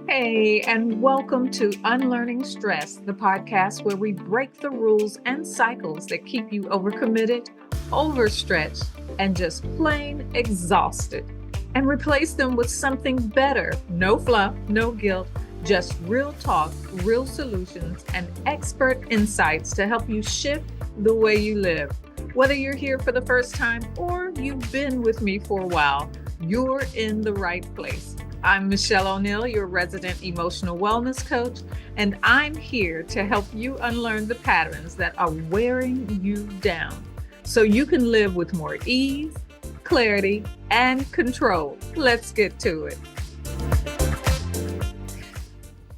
Hey, and welcome to Unlearning Stress, the podcast where we break the rules and cycles that keep you overcommitted, overstretched, and just plain exhausted, and replace them with something better. No fluff, no guilt, just real talk, real solutions, and expert insights to help you shift the way you live. Whether you're here for the first time or you've been with me for a while, you're in the right place. I'm Mischelle O'Neill, your resident emotional wellness coach, and I'm here to help you unlearn the patterns that are wearing you down so you can live with more ease, clarity, and control. Let's get to it.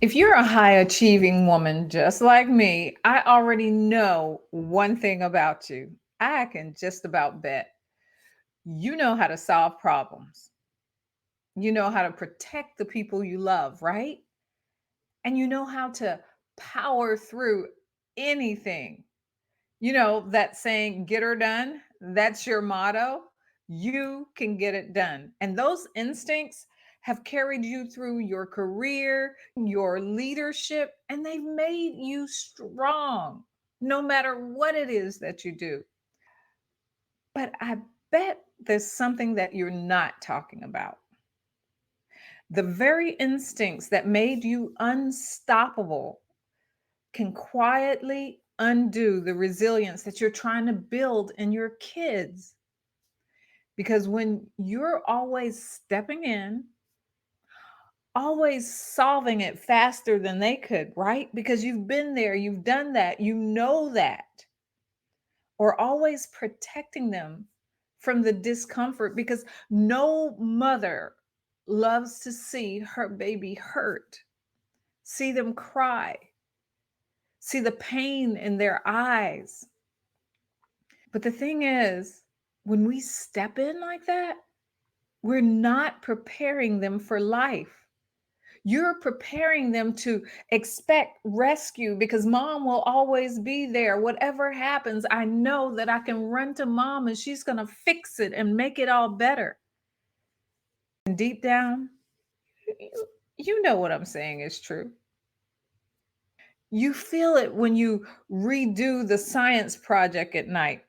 If you're a high achieving woman just like me, I already know one thing about you. I can just about bet you know how to solve problems. You know how to protect the people you love, right? And you know how to power through anything. You know, that saying, get her done, that's your motto. You can get it done. And those instincts have carried you through your career, your leadership, and they've made you strong no matter what it is that you do. But I bet there's something that you're not talking about. The very instincts that made you unstoppable can quietly undo the resilience that you're trying to build in your kids. Because when you're always stepping in, always solving it faster than they could, right? Because you've been there, you've done that, you know that, or always protecting them from the discomfort, because no mother loves to see her baby hurt, see them cry, see the pain in their eyes. But the thing is, when we step in like that, we're not preparing them for life. You're preparing them to expect rescue because mom will always be there. Whatever happens, I know that I can run to mom and she's going to fix it and make it all better. And deep down, you know what I'm saying is true. You feel it when you redo the science project at night.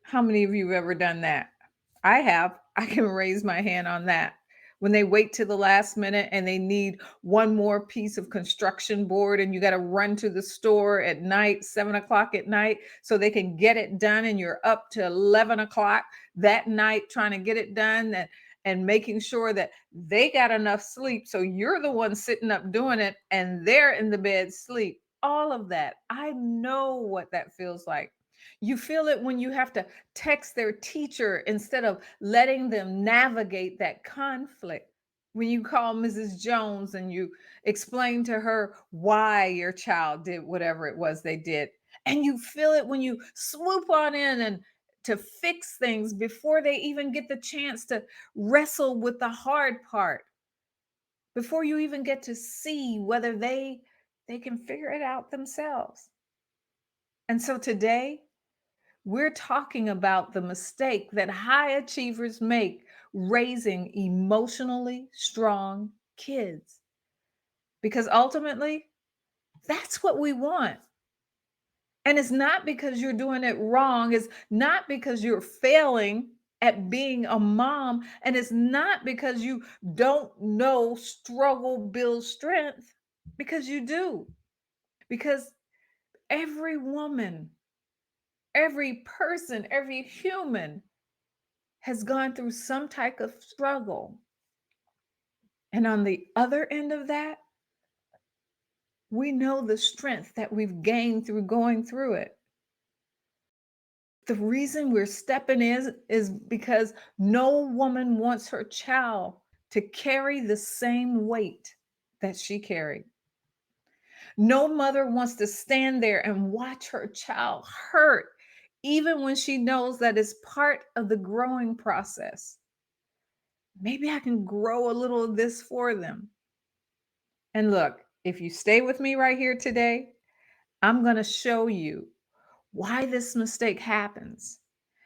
How many of you have ever done that? I have. I can raise my hand on that. When they wait to the last minute and they need one more piece of construction board, and you got to run to the store at night, 7 o'clock at night, so they can get it done, and you're up to 11 o'clock that night trying to get it done and making sure that they got enough sleep. So you're the one sitting up doing it and they're in the bed sleep. All of that. I know what that feels like. You feel it when you have to text their teacher instead of letting them navigate that conflict. When you call Mrs. Jones and you explain to her why your child did whatever it was they did. And you feel it when you swoop on in and to fix things before they even get the chance to wrestle with the hard part, before you even get to see whether they can figure it out themselves. And so today, we're talking about the mistake that high achievers make raising emotionally strong kids. Because ultimately, that's what we want. And it's not because you're doing it wrong, it's not because you're failing at being a mom, and it's not because you don't know struggle builds strength, because you do. Because every woman, every person, every human has gone through some type of struggle. And on the other end of that, we know the strength that we've gained through going through it. The reason we're stepping in is because no woman wants her child to carry the same weight that she carried. No mother wants to stand there and watch her child hurt, even when she knows that it's part of the growing process. Maybe I can grow a little of this for them. And look, if you stay with me right here today, I'm going to show you why this mistake happens.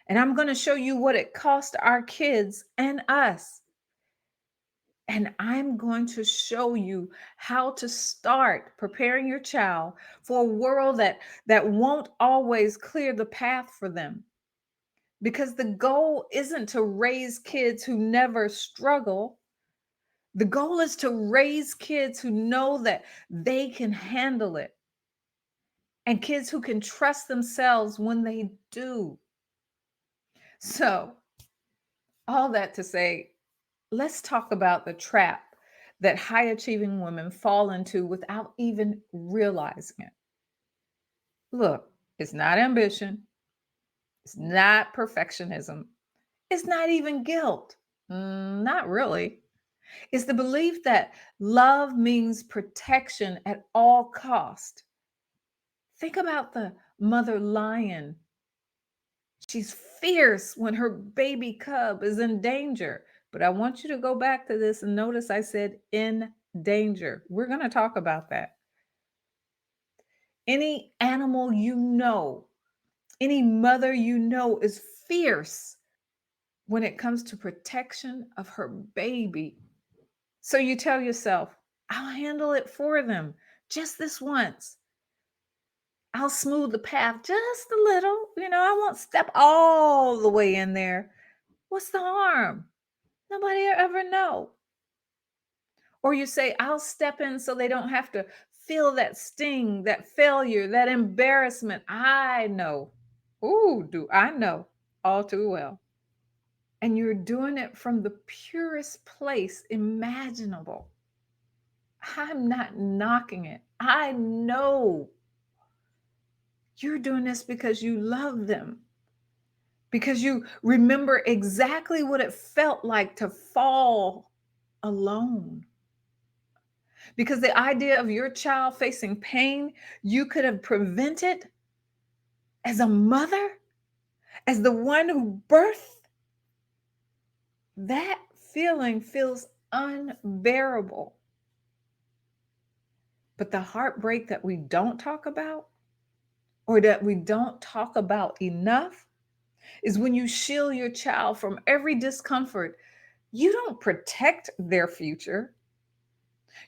And I'm going to show you what it cost our kids and us. And I'm going to show you how to start preparing your child for a world that won't always clear the path for them. Because the goal isn't to raise kids who never struggle. The goal is to raise kids who know that they can handle it and kids who can trust themselves when they do. So, all that to say, let's talk about the trap that high achieving women fall into without even realizing it. Look, it's not ambition, it's not perfectionism, it's not even guilt. Not really. It's the belief that love means protection at all cost. Think about the mother lion. She's fierce when her baby cub is in danger. But I want you to go back to this and notice I said in danger. We're going to talk about that. Any animal you know, any mother you know is fierce when it comes to protection of her baby. So you tell yourself, I'll handle it for them just this once. I'll smooth the path just a little. I won't step all the way in there. What's the harm? Nobody ever know. Or you say, I'll step in so they don't have to feel that sting, that failure, that embarrassment. I know. Ooh, do I know all too well. And you're doing it from the purest place imaginable. I'm not knocking it. I know you're doing this because you love them, because you remember exactly what it felt like to fall alone. Because the idea of your child facing pain you could have prevented as a mother, as the one who birthed, that feeling feels unbearable. But the heartbreak that we don't talk about, or that we don't talk about enough, is when you shield your child from every discomfort. You don't protect their future.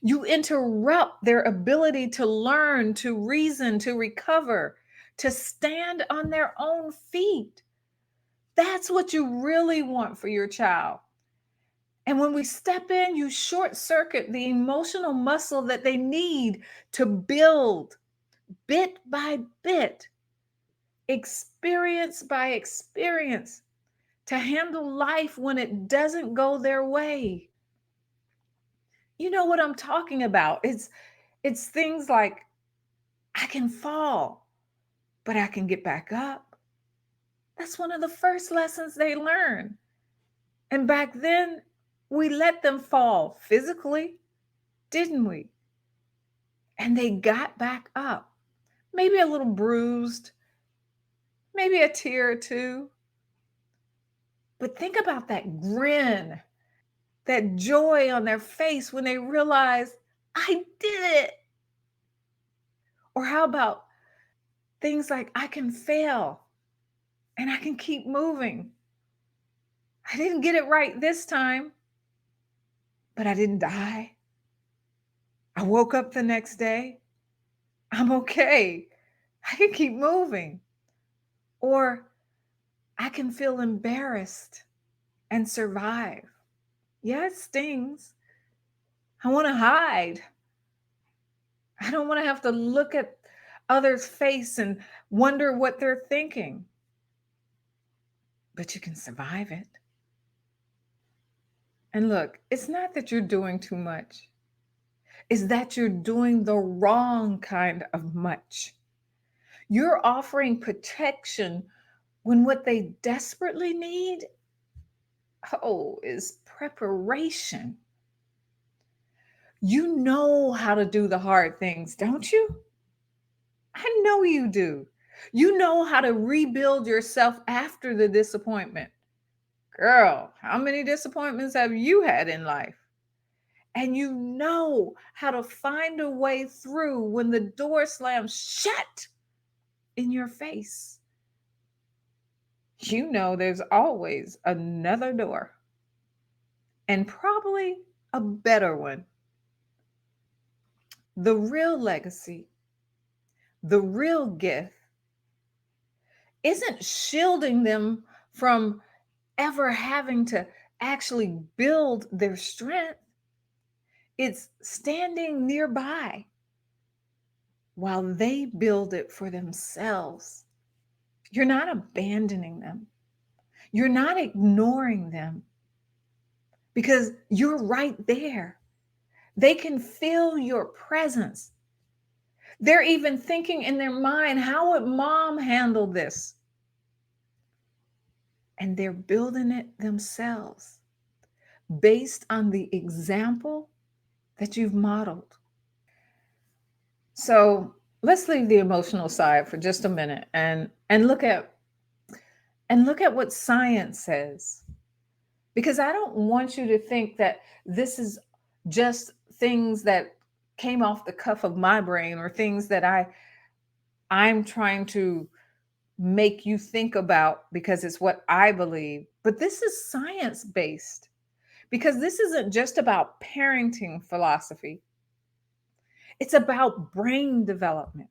You interrupt their ability to learn, to reason, to recover, to stand on their own feet. That's what you really want for your child. And when we step in, you short circuit the emotional muscle that they need to build bit by bit, experience by experience, to handle life when it doesn't go their way. You know what I'm talking about. It's things like, I can fall, but I can get back up. That's one of the first lessons they learn. And back then, we let them fall physically, didn't we? And they got back up, maybe a little bruised, maybe a tear or two. But think about that grin, that joy on their face when they realize, I did it. Or how about things like, I can fail and I can keep moving. I didn't get it right this time, but I didn't die. I woke up the next day. I'm okay. I can keep moving. Or I can feel embarrassed and survive. Yeah, it stings. I want to hide. I don't want to have to look at others' face and wonder what they're thinking. But you can survive it. And look, it's not that you're doing too much, it's that you're doing the wrong kind of much. You're offering protection when what they desperately need, is preparation. You know how to do the hard things, don't you? I know you do. You know how to rebuild yourself after the disappointment. Girl, how many disappointments have you had in life? And you know how to find a way through when the door slams shut in your face. You know there's always another door, and probably a better one. The real legacy, the real gift isn't shielding them from ever having to actually build their strength. It's standing nearby while they build it for themselves. You're not abandoning them. You're not ignoring them because you're right there. They can feel your presence. They're even thinking in their mind, how would mom handle this? And they're building it themselves based on the example that you've modeled. So let's leave the emotional side for just a minute and look at what science says. Because I don't want you to think that this is just things that came off the cuff of my brain or things that I'm trying to make you think about because it's what I believe. But this is science based because this isn't just about parenting philosophy. It's about brain development.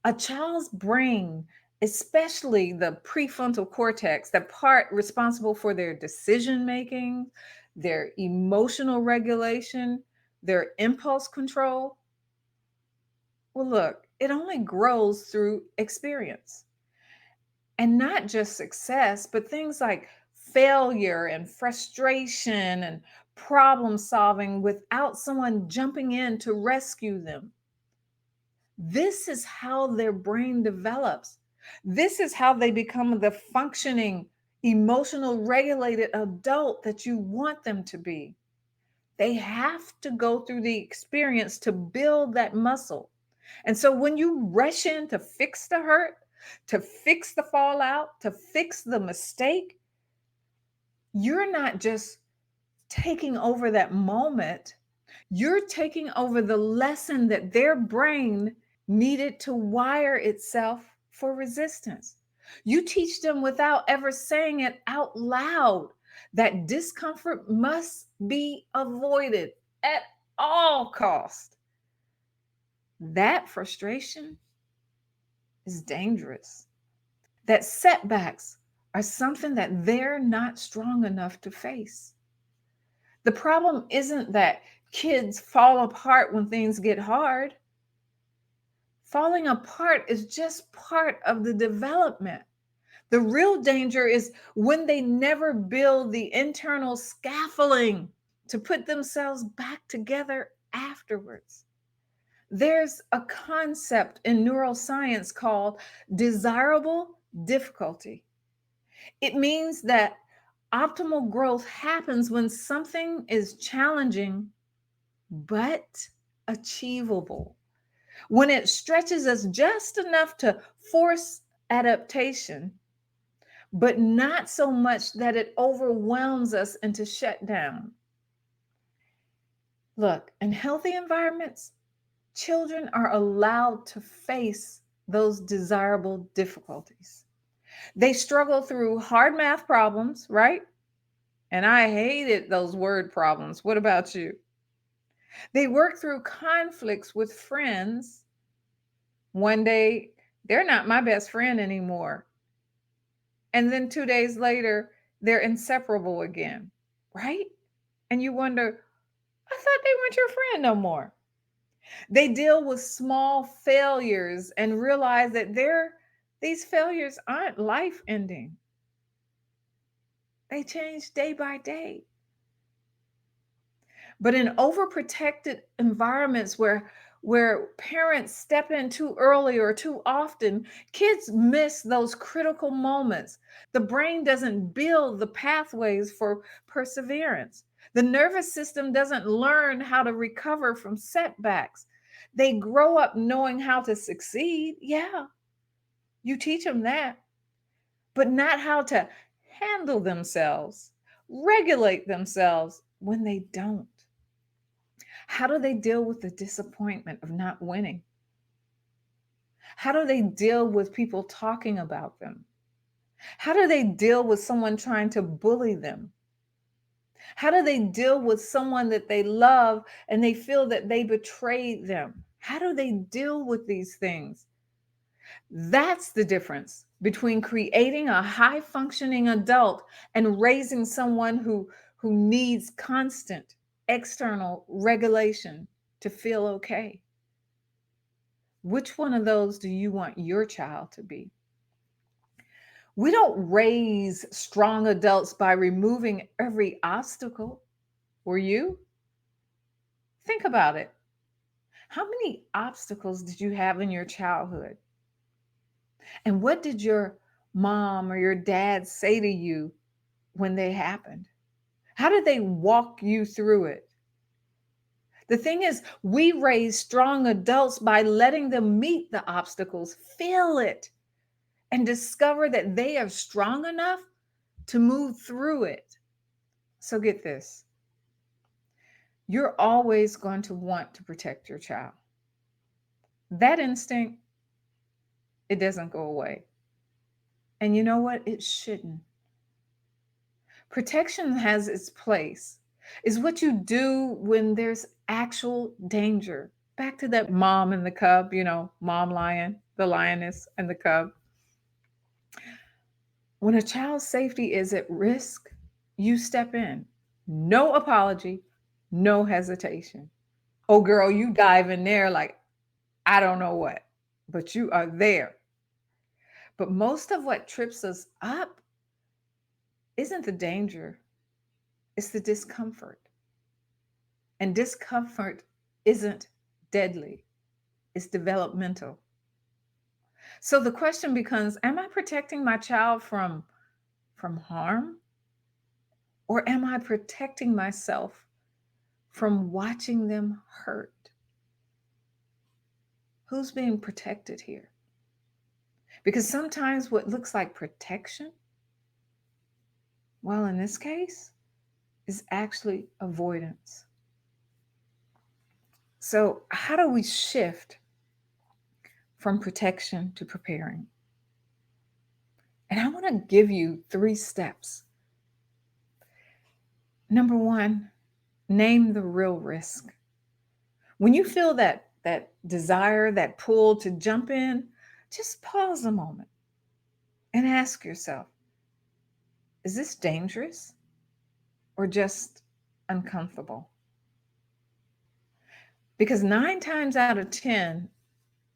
A child's brain, especially the prefrontal cortex, the part responsible for their decision making, their emotional regulation, their impulse control, well, look, it only grows through experience. And not just success, but things like failure and frustration and problem solving without someone jumping in to rescue them. This is how their brain develops. This is how they become the functioning, emotional, regulated adult that you want them to be. They have to go through the experience to build that muscle. And so when you rush in to fix the hurt, to fix the fallout, to fix the mistake, you're not just taking over that moment, you're taking over the lesson that their brain needed to wire itself for resistance. You teach them without ever saying it out loud that discomfort must be avoided at all cost. That frustration is dangerous. That setbacks are something that they're not strong enough to face. The problem isn't that kids fall apart when things get hard. Falling apart is just part of the development. The real danger is when they never build the internal scaffolding to put themselves back together afterwards. There's a concept in neuroscience called desirable difficulty. It means that optimal growth happens when something is challenging but achievable, when it stretches us just enough to force adaptation, but not so much that it overwhelms us into shutdown. Look, in healthy environments, children are allowed to face those desirable difficulties. They struggle through hard math problems, right? And I hated those word problems. What about you? They work through conflicts with friends. One day, they're not my best friend anymore. And then 2 days later, they're inseparable again, right? And you wonder, I thought they weren't your friend no more. They deal with small failures and realize that these failures aren't life ending. They change day by day. But in overprotected environments where parents step in too early or too often, kids miss those critical moments. The brain doesn't build the pathways for perseverance. The nervous system doesn't learn how to recover from setbacks. They grow up knowing how to succeed. Yeah, you teach them that, but not how to handle themselves, regulate themselves when they don't. How do they deal with the disappointment of not winning? How do they deal with people talking about them? How do they deal with someone trying to bully them? How do they deal with someone that they love and they feel that they betrayed them? How do they deal with these things? That's the difference between creating a high functioning adult and raising someone who needs constant external regulation to feel okay. Which one of those do you want your child to be? We don't raise strong adults by removing every obstacle. Were you? Think about it. How many obstacles did you have in your childhood? And what did your mom or your dad say to you when they happened? How did they walk you through it? The thing is, we raise strong adults by letting them meet the obstacles, feel it, and discover that they are strong enough to move through it. So, get this, you're always going to want to protect your child. That instinct, it doesn't go away. And you know what? It shouldn't. Protection has its place. Is what you do when there's actual danger. Back to that mom and the cub, mom lion, the lioness and the cub. When a child's safety is at risk, you step in. No apology, no hesitation. Oh, girl, you dive in there like, I don't know what, but you are there. But most of what trips us up isn't the danger, it's the discomfort. And discomfort isn't deadly, it's developmental. So the question becomes, am I protecting my child from harm? Or am I protecting myself from watching them hurt? Who's being protected here? Because sometimes what looks like protection, well, in this case, is actually avoidance. So, how do we shift from protection to preparing? And I want to give you 3 steps. Number 1, name the real risk. When you feel that desire, that pull to jump in, just pause a moment and ask yourself, is this dangerous or just uncomfortable? Because 9 times out of 10,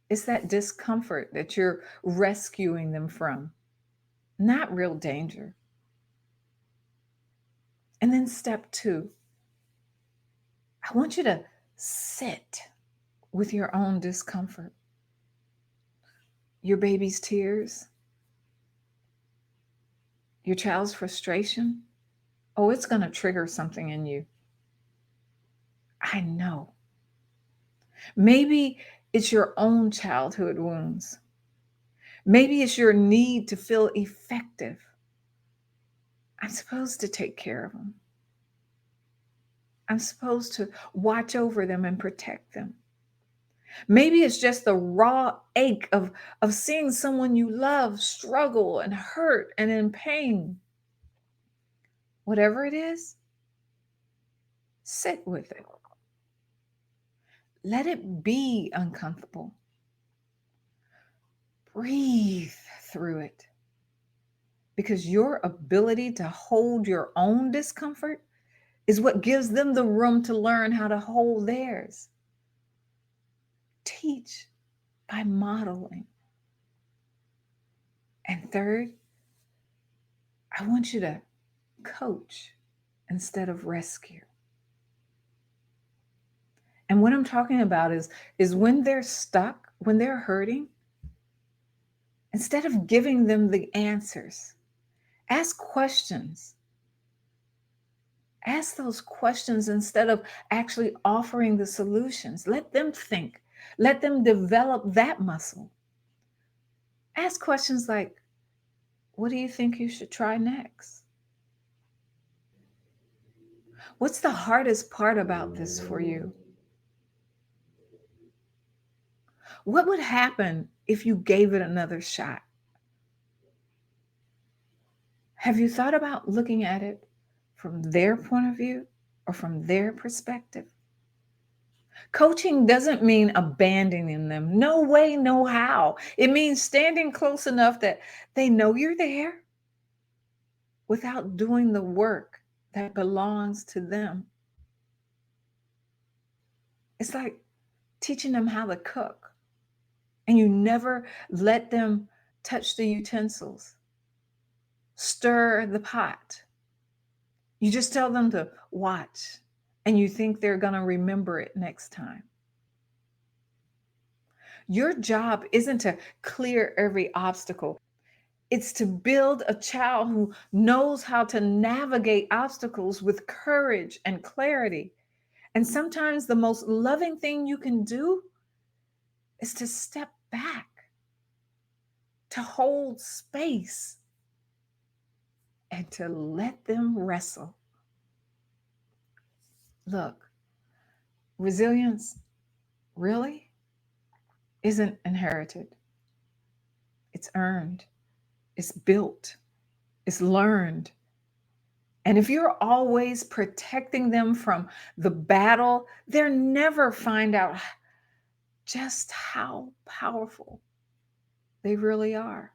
it's that discomfort that you're rescuing them from, not real danger. And then step 2, I want you to sit with your own discomfort, your baby's tears, your child's frustration. Oh, it's going to trigger something in you. I know. Maybe it's your own childhood wounds. Maybe it's your need to feel effective. I'm supposed to take care of them. I'm supposed to watch over them and protect them. Maybe it's just the raw ache of seeing someone you love struggle and hurt and in pain. Whatever it is, sit with it. Let it be uncomfortable. Breathe through it. Because your ability to hold your own discomfort is what gives them the room to learn how to hold theirs. Teach by modeling. And third, I want you to coach instead of rescue. And what I'm talking about is when they're stuck, when they're hurting, instead of giving them the answers, ask questions. Ask those questions instead of actually offering the solutions. Let them think. Let them develop that muscle. Ask questions like, what do you think you should try next? What's the hardest part about this for you? What would happen if you gave it another shot? Have you thought about looking at it from their point of view or from their perspective. Coaching doesn't mean abandoning them. No way, no how. It means standing close enough that they know you're there without doing the work that belongs to them. It's like teaching them how to cook, and you never let them touch the utensils, stir the pot. You just tell them to watch, and you think they're going to remember it next time. Your job isn't to clear every obstacle. It's to build a child who knows how to navigate obstacles with courage and clarity. And sometimes the most loving thing you can do is to step back, to hold space, and to let them wrestle. Look, resilience really isn't inherited. It's earned, it's built, it's learned. And if you're always protecting them from the battle, they'll never find out just how powerful they really are.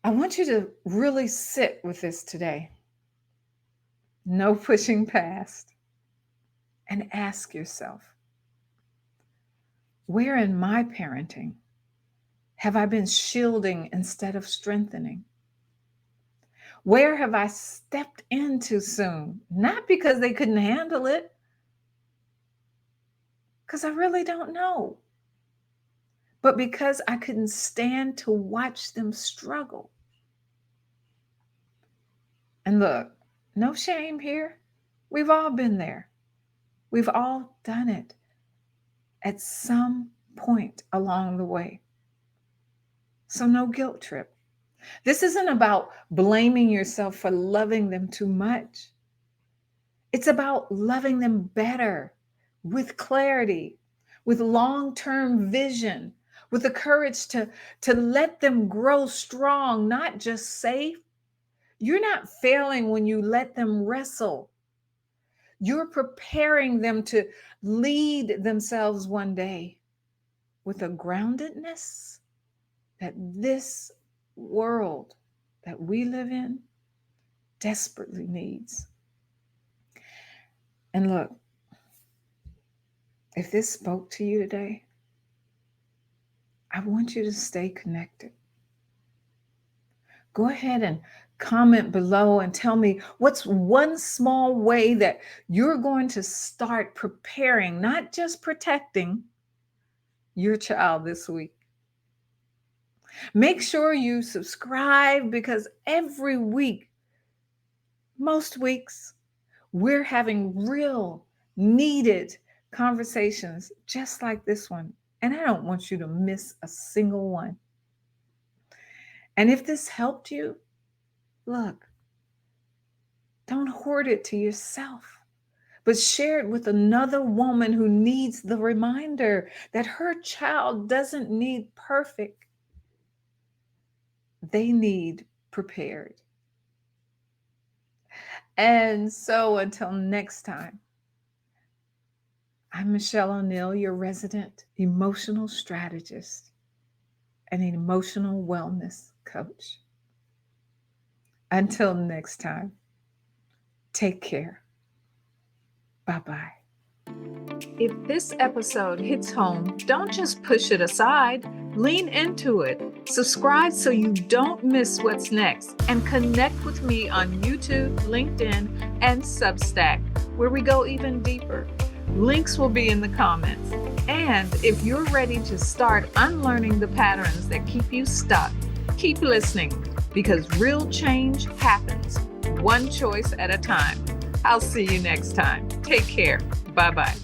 I want you to really sit with this today. No pushing past. And ask yourself, where in my parenting have I been shielding instead of strengthening? Where have I stepped in too soon? Not because they couldn't handle it, because I really don't know, but because I couldn't stand to watch them struggle. And look, no shame here. We've all been there. We've all done it at some point along the way. So no guilt trip. This isn't about blaming yourself for loving them too much. It's about loving them better, with clarity, with long-term vision, with the courage to let them grow strong, not just safe. You're not failing when you let them wrestle. You're preparing them to lead themselves one day with a groundedness that this world that we live in desperately needs. And look, if this spoke to you today, I want you to stay connected. Go ahead and comment below and tell me what's one small way that you're going to start preparing, not just protecting your child this week. Make sure you subscribe, because every week, most weeks, we're having real needed conversations just like this one. And I don't want you to miss a single one. And if this helped you, look, don't hoard it to yourself, but share it with another woman who needs the reminder that her child doesn't need perfect. They need prepared. And so until next time, I'm Mischelle O'Neill, your resident emotional strategist and an emotional wellness coach. Until next time, take care. Bye-bye. If this episode hits home, don't just push it aside. Lean into it. Subscribe so you don't miss what's next. And connect with me on YouTube, LinkedIn, and Substack, where we go even deeper. Links will be in the comments. And if you're ready to start unlearning the patterns that keep you stuck, keep listening, because real change happens one choice at a time. I'll see you next time. Take care. Bye-bye.